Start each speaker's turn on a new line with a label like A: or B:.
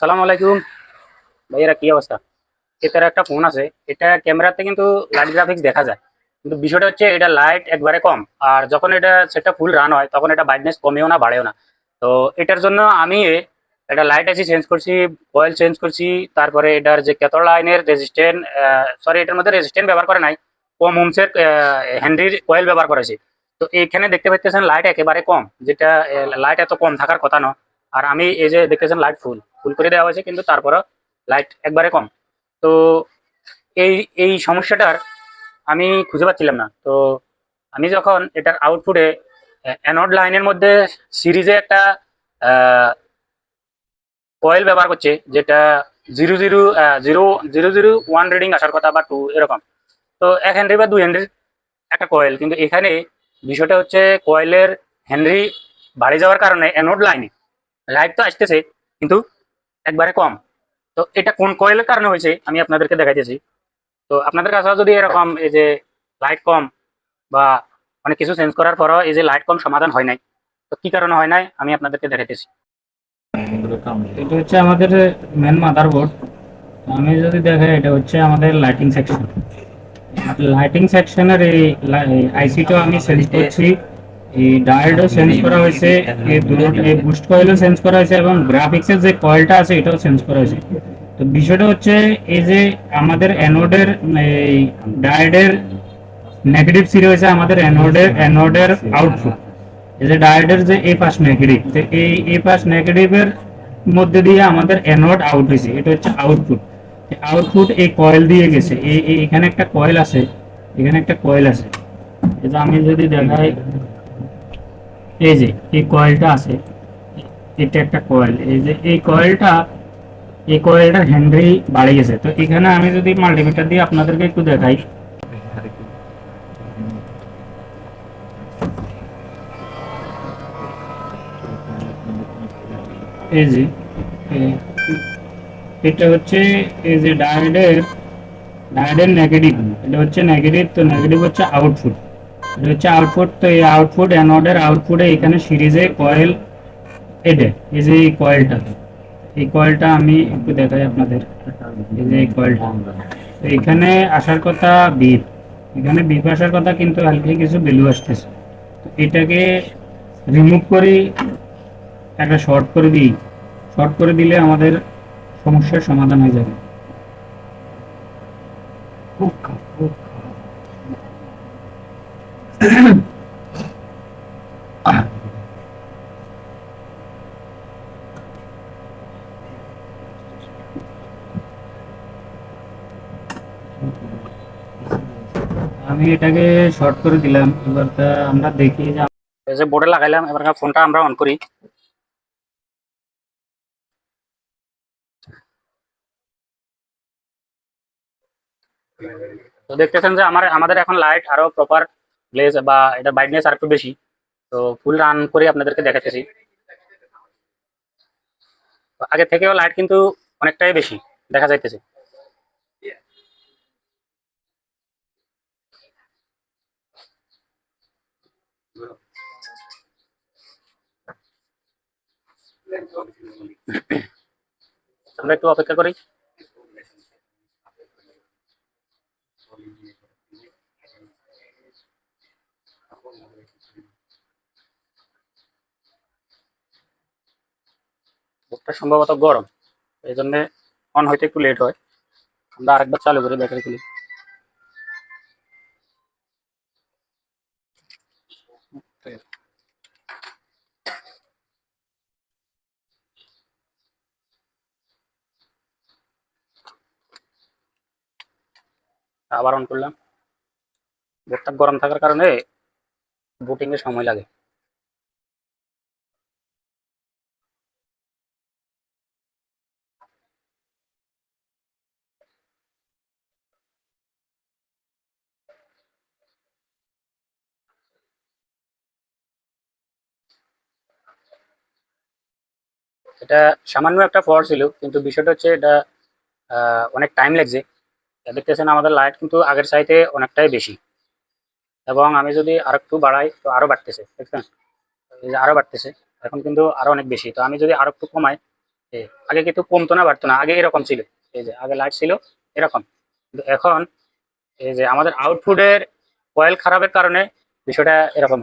A: আসসালামু আলাইকুম ভাইয়েরা, কি অবস্থা? এটার একটা ফোন আছে, এটা ক্যামেরাতে কিন্তু লাইট গ্রাফিক্স দেখা যায়, কিন্তু বিষয়টা হচ্ছে এটা লাইট একবারে কম। আর যখন এটা সেটা ফুল রান হয় তখন এটা ব্রাইটনেস কমেও না বাড়েও না। তো এটার জন্য আমি এটা লাইট আইসি চেঞ্জ করছি, কয়েল চেঞ্জ করছি। তারপরে এটার যে কেতর লাইনের রেজিস্ট্যান্ট, সরি এটার মধ্যে রেজিস্ট্যান্ট ব্যবহার করে নাই, কম ওমসের হেনরির কয়েল ব্যবহার করেছি। তো এইখানে দেখতে পাচ্ছেন লাইট একেবারে কম, যেটা লাইট এত কম থাকার কথা নয়। আর আমি এই যে দেখতেছেন লাইট ফুল ফুল করে দেওয়া হয়েছে, কিন্তু তারপরও লাইট একবারে কম। তো এই এই সমস্যাটার আমি খুঁজে পাচ্ছিলাম না। তো আমি যখন এটার আউটপুটে অ্যানোড লাইনের মধ্যে সিরিজে একটা কয়েল ব্যবহার করছে, যেটা 0.001 রিডিং আসার কথা বা 2 এরকম। তো 1 হেনরি বা 2 হেনরির একটা কয়েল, কিন্তু এখানে বিষয়টা হচ্ছে কয়েলের হেনরি বাড়ি যাওয়ার কারণে অ্যানোড লাইনে লাইট তো আসতেছে, কিন্তু একবারে কম। তো এটা কোন কয়েলের কারণে হয়েছে আমি আপনাদেরকে দেখাইতেছি। তো আপনাদের কাছেও যদি এরকম এই যে লাইট কম বা অনেক কিছু চেঞ্জ করার পরও এই যে লাইট কম সমাধান হয় নাই, তো কি কারণে হয় নাই আমি আপনাদেরকে দেখাইতেছি।
B: এটা হচ্ছে আমাদের মেন মাদারবোর্ড। আমি যদি দেখাই, এটা হচ্ছে আমাদের লাইটিং সেকশন। লাইটিং সেকশনের এই আইসিটা আমি চেঞ্জ করছি। এই ডায়োডও চেঞ্জ করা হয়েছে, এই দুটো এই বুস্ট কয়েলও চেঞ্জ করা হয়েছে, এবং গ্রাফিক্সের যে কয়েলটা আছে এটাও চেঞ্জ করা হয়েছে। তো বিষয়টা হচ্ছে এই যে আমাদের অ্যানোডের এই ডায়োডের নেগেটিভ সিরি হয়েছে আমাদের অ্যানোডের আউটপুট। এই যে ডায়োডের যে এ পাশ নেগেটিভ, তো এই এ পাশ নেগেটিভের মধ্যে দিয়ে আমাদের অ্যানোড আউট হয়েছে, এটা হচ্ছে আউটপুট। আউটপুট এই কয়েল দিয়ে গেছে, এখানে একটা কয়েল আছে, এখানে একটা কয়েল আছে। এই যে আমি যদি দেখাই, এই যে এই কয়েলটা আছে, এটা একটা কয়েল। এই যে এই কয়েলটা হেনরি বাড়ে গেছে। তো এখানে আমি যদি মাল্টিমিটার দিয়ে আপনাদেরকে একটু দেখাই, এই যে এটা হচ্ছে এই যে ডায়োডের নেগেটিভ, এটা হচ্ছে নেগেটিভ। তো নেগেটিভ হচ্ছে আউটপুট, এটা হচ্ছে আউটপুট। তো এই আউটপুট অ্যানোডের আউটপুটে এখানে সিরিজে কয়েল এডে। এই যে এই কয়েলটা আমি একটু দেখাই আপনাদের। এই যে এই কয়েলটা, তো এখানে আসার কথা বিপ, এখানে বিপ আসার কথা, কিন্তু হালকা কিছু ভ্যালু আসতেছে। তো এটাকে রিমুভ করি, একটা শর্ট করে দিই। শর্ট করে দিলে আমাদের সমস্যার সমাধান হয়ে যাবে। আমি এটাকে শর্ট করে দিলাম। এবার আমরা দেখি যে
A: এই যে বোর্ডে লাগাইলাম, এবার ফোনটা আমরা অন করি। তো দেখতেছেন যে আমাদের এখন লাইট আরো প্রপার গ্লেজ বা এটা ব্রাইটনেস আর একটু বেশি। তো ফুল রান করে আপনাদেরকে দেখাতেছি। তো আগে থেকেও লাইট কিন্তু অনেকটাই বেশি দেখা যাইতেছে। আমরা একটু অপেক্ষা করি। বোর্ডটা সম্ভবত গরম, এই জন্য অন হইতে একটু লেট হয়। আমরা আরেকবার চালু করি ব্যাটারি খুলি। আবার অন করলাম। বোর্ডটা গরম থাকার কারণে বুটিং এর সময় লাগে। এটা সামান্য একটা ফল্ট ছিল, কিন্তু বিষয়টা হচ্ছে এটা অনেক টাইম লাগছে। দেখতেছেন আমাদের লাইট কিন্তু আগের চাইতে অনেকটাই বেশি, এবং আমি যদি আর একটু বাড়াই তো আরো বাড়তেছে, দেখছেন? এই যে আরো বাড়তেছে, এখন কিন্তু আরো অনেক বেশি। তো আমি যদি আরো একটু কমাই আগে কিন্তু কমতো না বাড়তো না, আগে এরকম ছিল। এই যে আগে লাইট ছিল এরকম, কিন্তু এখন এই যে আমাদের আউটপুটের কয়েল খারাপের কারণে বিষয়টা এরকম।